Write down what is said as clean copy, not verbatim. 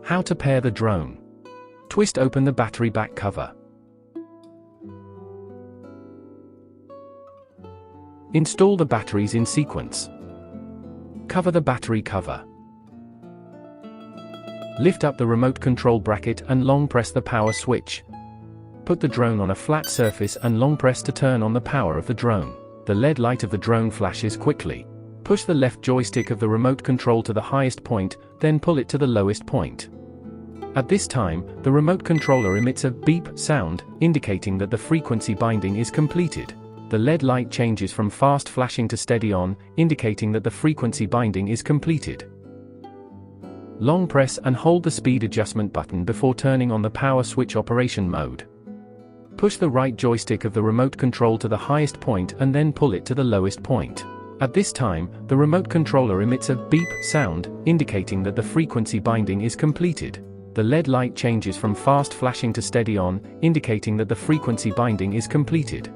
How to pair the drone. Twist open the battery back cover. Install the batteries in sequence. Cover the battery cover. Lift up the remote control bracket and long press the power switch. Put the drone on a flat surface and long press to turn on the power of the drone. The LED light of the drone flashes quickly. Push the left joystick of the remote control to the highest point, then pull it to the lowest point. At this time, the remote controller emits a beep sound, indicating that the frequency binding is completed. The LED light changes from fast flashing to steady on, indicating that the frequency binding is completed. Long press and hold the speed adjustment button before turning on the power switch operation mode. Push the right joystick of the remote control to the highest point and then pull it to the lowest point. At this time, the remote controller emits a beep sound, indicating that the frequency binding is completed. The LED light changes from fast flashing to steady on, indicating that the frequency binding is completed.